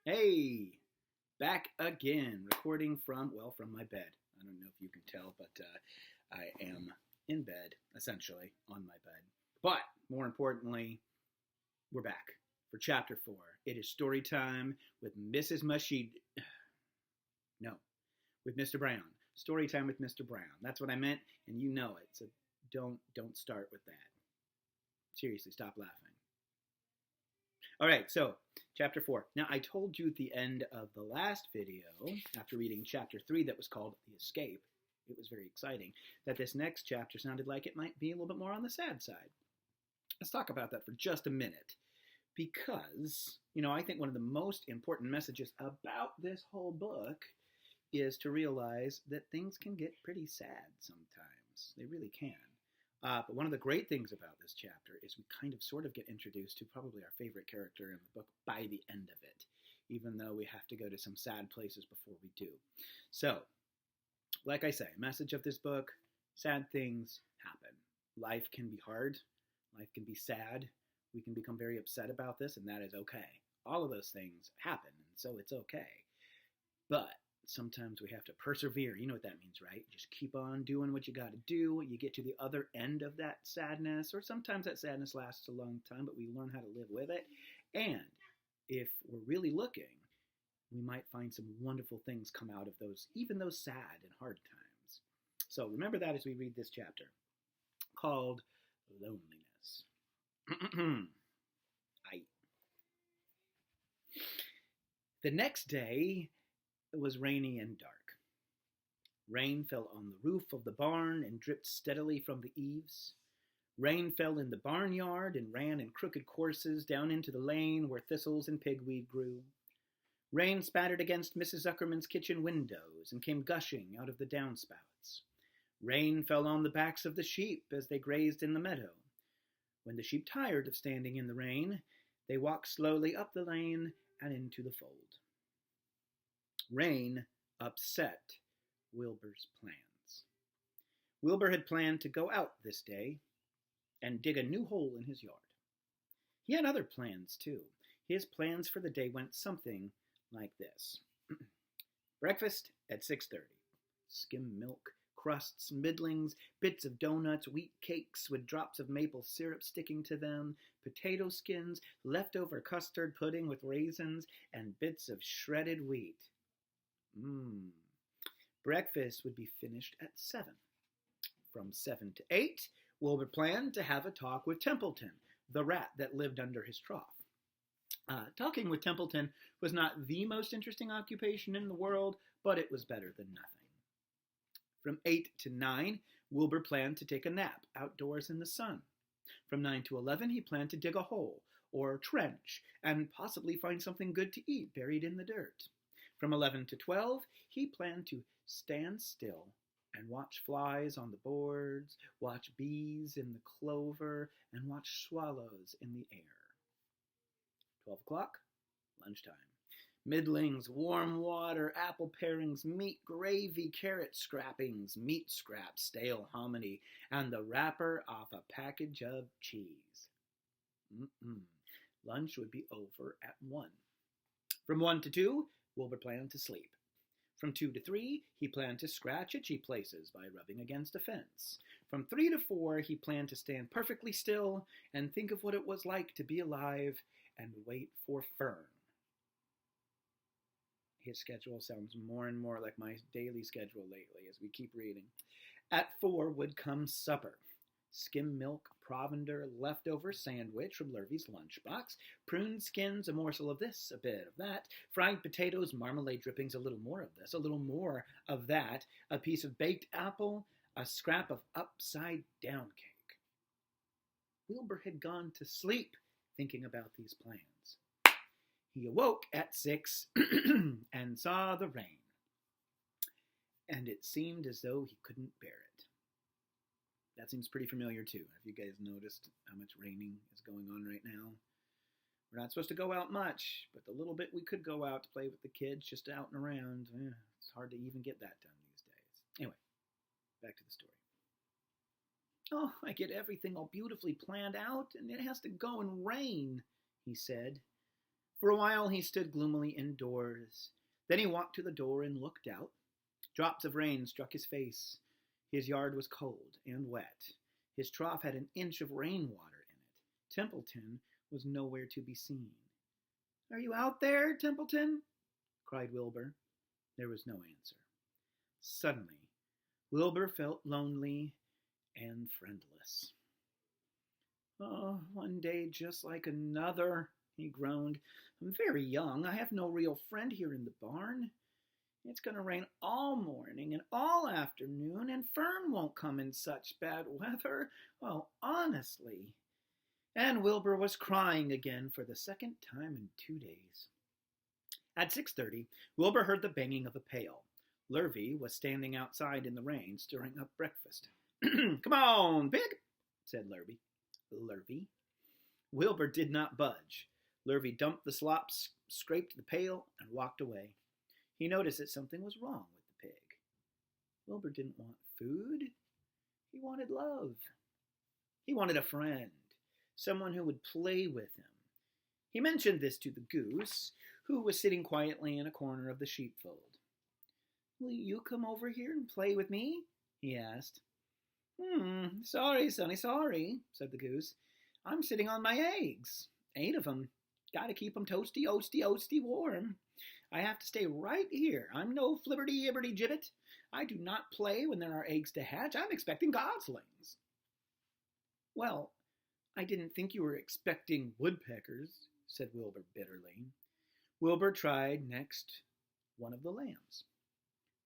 Hey, back again, recording from my bed. I don't know if you can tell, but I am in bed, essentially, on my bed. But more importantly, we're back for chapter 4. It is story time with Mrs. Mushy. No, with Mr. Brown. Story time with Mr. Brown. That's what I meant, and you know it. So don't start with that. Seriously, stop laughing. All right, so chapter 4. Now, I told you at the end of the last video, after reading chapter 3 that was called The Escape, it was very exciting, that this next chapter sounded like it might be a little bit more on the sad side. Let's talk about that for just a minute. Because, I think one of the most important messages about this whole book is to realize that things can get pretty sad sometimes. They really can. But one of the great things about this chapter is we kind of sort of get introduced to probably our favorite character in the book by the end of it, even though we have to go to some sad places before we do. So, like I say, message of this book, sad things happen. Life can be hard. Life can be sad. We can become very upset about this, and that is okay. All of those things happen, and so it's okay. But sometimes we have to persevere. You know what that means, right? Just keep on doing what you got to do. You get to the other end of that sadness, or sometimes that sadness lasts a long time, but we learn how to live with it. And if we're really looking, we might find some wonderful things come out of those, even those sad and hard times. So remember that as we read this chapter called Loneliness. The next day, it was rainy and dark. Rain fell on the roof of the barn and dripped steadily from the eaves. Rain fell in the barnyard and ran in crooked courses down into the lane where thistles and pigweed grew. Rain spattered against Mrs. Zuckerman's kitchen windows and came gushing out of the downspouts. Rain fell on the backs of the sheep as they grazed in the meadow. When the sheep tired of standing in the rain, they walked slowly up the lane and into the fold. Rain upset Wilbur's plans. Wilbur had planned to go out this day and dig a new hole in his yard. He had other plans, too. His plans for the day went something like this. Breakfast at 6:30. Skim milk, crusts, middlings, bits of donuts, wheat cakes with drops of maple syrup sticking to them, potato skins, leftover custard pudding with raisins, and bits of shredded wheat. Breakfast would be finished at 7. From 7 to 8, Wilbur planned to have a talk with Templeton, the rat that lived under his trough. Talking with Templeton was not the most interesting occupation in the world, but it was better than nothing. From 8 to 9, Wilbur planned to take a nap outdoors in the sun. From 9 to 11, he planned to dig a hole or trench and possibly find something good to eat buried in the dirt. From 11 to 12, he planned to stand still and watch flies on the boards, watch bees in the clover, and watch swallows in the air. 12 o'clock, lunchtime. Middlings, warm water, apple parings, meat gravy, carrot scrappings, meat scraps, stale hominy, and the wrapper off a package of cheese. Lunch would be over at 1. From 1 to 2, Wilbur planned to sleep. From 2 to 3, he planned to scratch itchy places by rubbing against a fence. From 3 to 4, he planned to stand perfectly still and think of what it was like to be alive and wait for Fern. His schedule sounds more and more like my daily schedule lately as we keep reading. At 4 would come supper. Skim milk, provender, leftover sandwich from Lurvy's lunchbox, prune skins, a morsel of this, a bit of that, fried potatoes, marmalade drippings, a little more of this, a little more of that, a piece of baked apple, a scrap of upside-down cake. Wilbur had gone to sleep thinking about these plans. He awoke at 6 and saw the rain, and it seemed as though he couldn't bear it. That seems pretty familiar too. Have you guys noticed how much raining is going on right now? We're not supposed to go out much, but the little bit we could go out to play with the kids, just out and around, it's hard to even get that done these days. Anyway, back to the story. Oh, I get everything all beautifully planned out, and it has to go and rain, he said. For a while he stood gloomily indoors. Then he walked to the door and looked out. Drops of rain struck his face. His yard was cold and wet. His trough had an inch of rainwater in it. Templeton was nowhere to be seen. "Are you out there, Templeton?" cried Wilbur. There was no answer. Suddenly, Wilbur felt lonely and friendless. "Oh, one day just like another," he groaned. "I'm very young. I have no real friend here in the barn. It's going to rain all morning and all afternoon, and Fern won't come in such bad weather. Oh, honestly." And Wilbur was crying again for the second time in 2 days. At 6:30, Wilbur heard the banging of a pail. Lurvy was standing outside in the rain, stirring up breakfast. "Come on, Pig," said Lurvy. Wilbur did not budge. Lurvy dumped the slop, scraped the pail, and walked away. He noticed that something was wrong with the pig. Wilbur didn't want food. He wanted love. He wanted a friend, someone who would play with him. He mentioned this to the goose, who was sitting quietly in a corner of the sheepfold. "Will you come over here and play with me?" he asked. Sorry, sonny, sorry," said the goose. "I'm sitting on my eggs. 8 of 'em. Gotta keep 'em toasty, oasty warm. I have to stay right here. I'm no flibberty-ibberty-gibbet. I do not play when there are eggs to hatch. I'm expecting goslings." "Well, I didn't think you were expecting woodpeckers," said Wilbur bitterly. Wilbur tried next one of the lambs.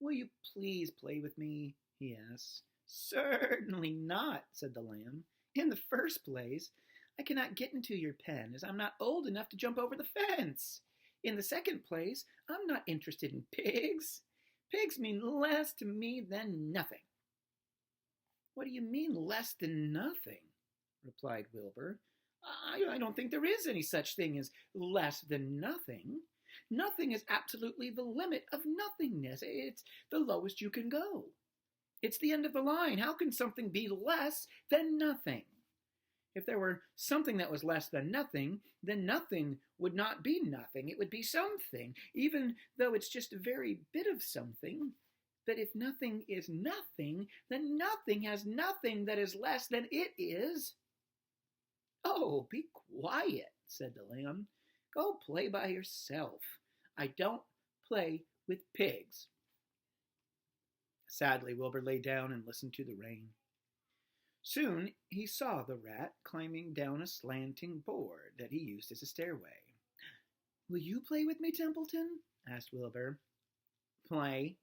"Will you please play with me?" he asked. "Certainly not," said the lamb. "In the first place, I cannot get into your pen, as I'm not old enough to jump over the fence. In the second place, I'm not interested in pigs. Pigs mean less to me than nothing." "What do you mean, less than nothing?" replied Wilbur. I don't think there is any such thing as less than nothing. Nothing is absolutely the limit of nothingness. It's the lowest you can go. It's the end of the line. How can something be less than nothing? If there were something that was less than nothing, then nothing would not be nothing. It would be something, even though it's just a very bit of something. But if nothing is nothing, then nothing has nothing that is less than it is. "Oh, be quiet," said the lamb. "Go play by yourself. I don't play with pigs." Sadly, Wilbur lay down and listened to the rain. Soon he saw the rat climbing down a slanting board that he used as a stairway. "Will you play with me, Templeton?" asked Wilbur. "Play?"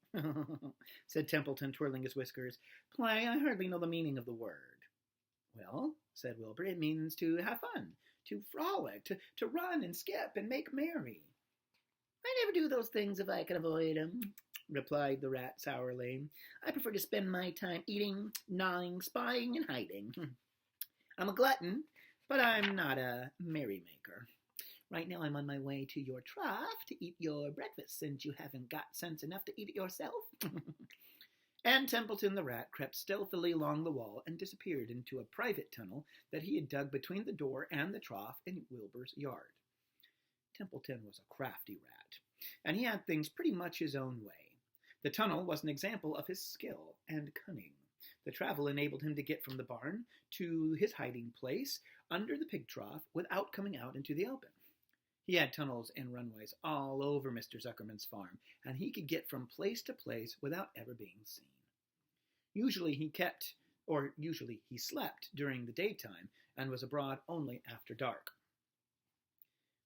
said Templeton, twirling his whiskers. "Play? I hardly know the meaning of the word." "Well," said Wilbur, "it means to have fun, to frolic, to run and skip and make merry." "I never do those things if I can avoid them," replied the rat sourly. "I prefer to spend my time eating, gnawing, spying, and hiding. I'm a glutton, but I'm not a merrymaker. Right now I'm on my way to your trough to eat your breakfast, since you haven't got sense enough to eat it yourself." And Templeton the rat crept stealthily along the wall and disappeared into a private tunnel that he had dug between the door and the trough in Wilbur's yard. Templeton was a crafty rat, and he had things pretty much his own way. The tunnel was an example of his skill and cunning. The travel enabled him to get from the barn to his hiding place under the pig trough without coming out into the open. He had tunnels and runways all over Mr. Zuckerman's farm, and he could get from place to place without ever being seen. Usually he slept during the daytime and was abroad only after dark.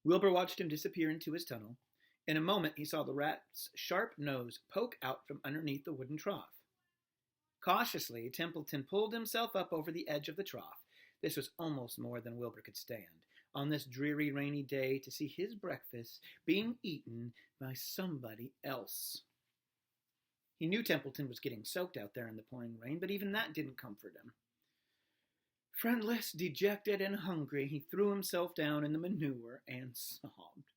Wilbur watched him disappear into his tunnel. In a moment he saw the rat's sharp nose poke out from underneath the wooden trough. Cautiously, Templeton pulled himself up over the edge of the trough. This was almost more than Wilbur could stand, on this dreary, rainy day, to see his breakfast being eaten by somebody else. He knew Templeton was getting soaked out there in the pouring rain, but even that didn't comfort him. Friendless, dejected, and hungry, he threw himself down in the manure and sobbed.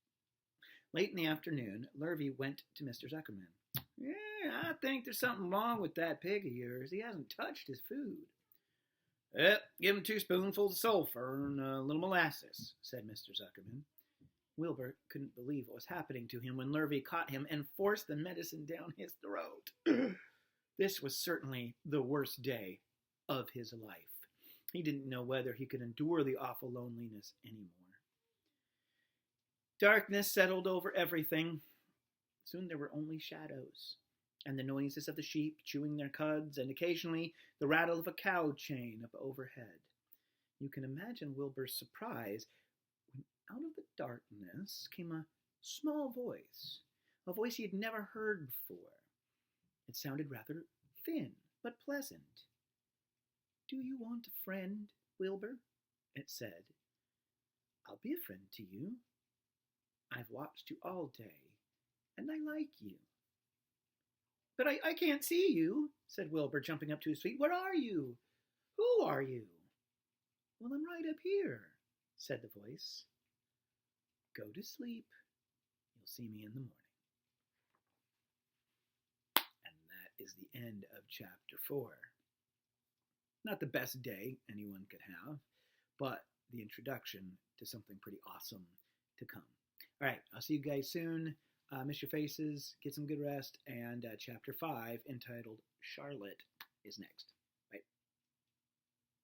Late in the afternoon, Lurvy went to Mr. Zuckerman. "Yeah, I think there's something wrong with that pig of yours. He hasn't touched his food." "Give him 2 spoonfuls of sulphur and a little molasses," said Mr. Zuckerman. Wilbur couldn't believe what was happening to him when Lurvy caught him and forced the medicine down his throat. This was certainly the worst day of his life. He didn't know whether he could endure the awful loneliness anymore. Darkness settled over everything. Soon there were only shadows, and the noises of the sheep chewing their cuds, and occasionally the rattle of a cow chain up overhead. You can imagine Wilbur's surprise when out of the darkness came a small voice, a voice he had never heard before. It sounded rather thin, but pleasant. "Do you want a friend, Wilbur?" it said. "I'll be a friend to you. I've watched you all day, and I like you." "But I can't see you," said Wilbur, jumping up to his feet. "Where are you? Who are you?" "Well, I'm right up here," said the voice. "Go to sleep. You'll see me in the morning." And that is the end of chapter 4. Not the best day anyone could have, but the introduction to something pretty awesome to come. All right, I'll see you guys soon. Miss your faces, get some good rest, and chapter 5, entitled Charlotte, is next.